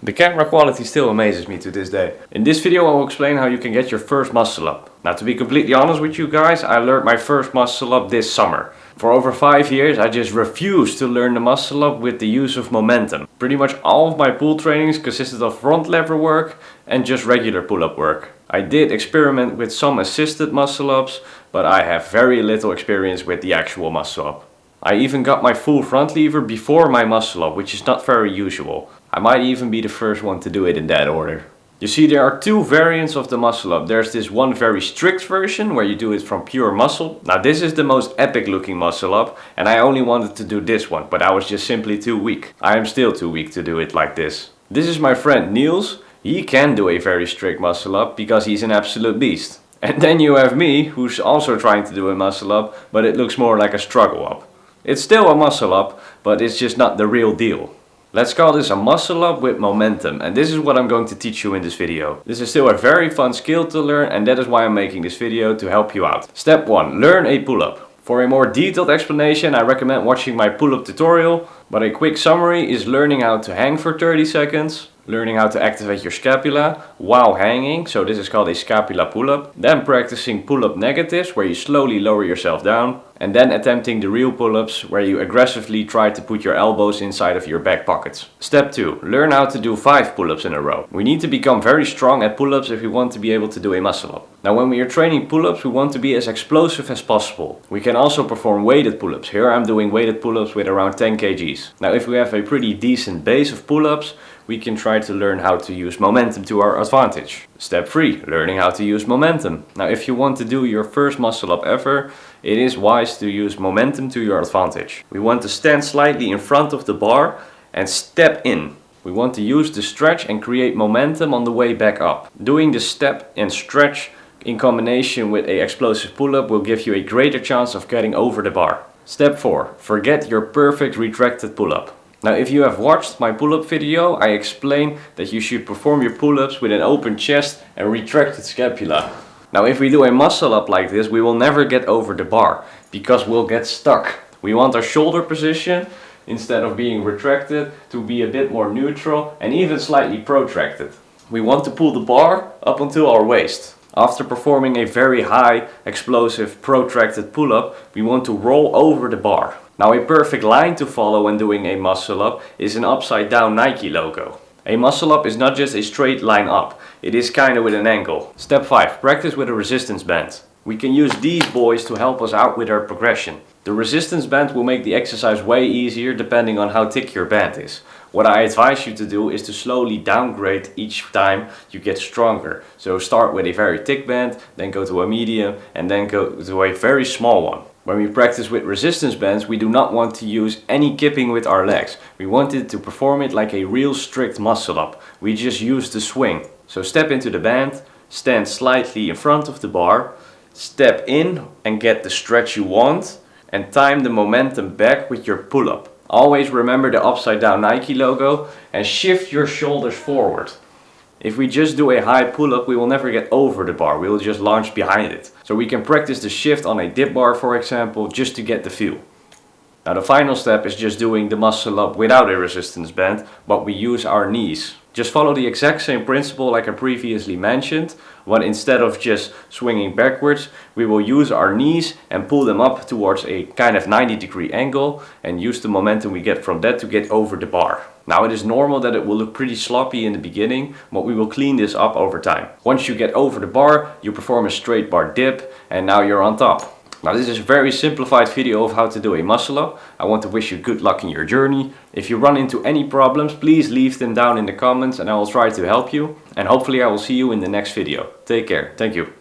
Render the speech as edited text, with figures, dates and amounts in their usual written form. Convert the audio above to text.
The camera quality still amazes me to this day. In this video I will explain how you can get your first muscle up. Now, to be completely honest with you guys, I learned my first muscle up this summer. For over 5 years I just refused to learn the muscle up with the use of momentum. Pretty much all of my pull trainings consisted of front lever work and just regular pull-up work. I did experiment with some assisted muscle ups, but I have very little experience with the actual muscle up. I even got my full front lever before my muscle up, which is not very usual. I might even be the first one to do it in that order. You see, there are two variants of the muscle up. There's this one very strict version where you do it from pure muscle. Now this is the most epic looking muscle up, and I only wanted to do this one, but I was just simply too weak. I am still too weak to do it like this. This is my friend Niels. He can do a very strict muscle up because he's an absolute beast. And then you have me, who's also trying to do a muscle up, but it looks more like a struggle up. It's still a muscle up, but it's just not the real deal. Let's call this a muscle up with momentum, and this is what I'm going to teach you in this video. This is still a very fun skill to learn, and that is why I'm making this video, to help you out. Step 1. Learn a pull-up. For a more detailed explanation I recommend watching my pull-up tutorial, but a quick summary is learning how to hang for 30 seconds, learning how to activate your scapula while hanging, so this is called a scapula pull-up, then practicing pull-up negatives where you slowly lower yourself down, and then attempting the real pull-ups where you aggressively try to put your elbows inside of your back pockets. Step 2. Learn how to do 5 pull-ups in a row. We need to become very strong at pull-ups if we want to be able to do a muscle up. Now when we are training pull-ups we want to be as explosive as possible. We can also perform weighted pull-ups. Here I'm doing weighted pull-ups with around 10 kgs. Now if we have a pretty decent base of pull-ups, we can try to learn how to use momentum to our advantage. Step 3. Learning how to use momentum. Now if you want to do your first muscle up ever, it is wise to use momentum to your advantage. We want to stand slightly in front of the bar and step in. We want to use the stretch and create momentum on the way back up. Doing the step and stretch in combination with an explosive pull-up will give you a greater chance of getting over the bar. Step 4. Forget your perfect retracted pull-up. Now if you have watched my pull-up video, I explain that you should perform your pull-ups with an open chest and retracted scapula. Now if we do a muscle up like this, we will never get over the bar because we'll get stuck. We want our shoulder position, instead of being retracted, to be a bit more neutral and even slightly protracted. We want to pull the bar up until our waist. After performing a very high explosive protracted pull-up, we want to roll over the bar. Now a perfect line to follow when doing a muscle up is an upside down Nike logo. A muscle up is not just a straight line up, it is kinda with an angle. Step 5. Practice with a resistance band. We can use these boys to help us out with our progression. The resistance band will make the exercise way easier depending on how thick your band is. What I advise you to do is to slowly downgrade each time you get stronger. So start with a very thick band, then go to a medium, and then go to a very small one. When we practice with resistance bands, we do not want to use any kipping with our legs. We want it to perform it like a real strict muscle up. We just use the swing. So step into the band, stand slightly in front of the bar, step in and get the stretch you want, and time the momentum back with your pull-up. Always remember the upside down Nike logo and shift your shoulders forward. If we just do a high pull-up, we will never get over the bar, we will just launch behind it. So we can practice the shift on a dip bar, for example, just to get the feel. Now the final step is just doing the muscle up without a resistance band, but we use our knees. Just follow the exact same principle like I previously mentioned, but instead of just swinging backwards, we will use our knees and pull them up towards a kind of 90-degree angle and use the momentum we get from that to get over the bar. Now it is normal that it will look pretty sloppy in the beginning, but we will clean this up over time. Once you get over the bar, you perform a straight bar dip and now you're on top. Now this is a very simplified video of how to do a muscle up. I want to wish you good luck in your journey. If you run into any problems, please leave them down in the comments and I will try to help you. And hopefully I will see you in the next video. Take care. Thank you.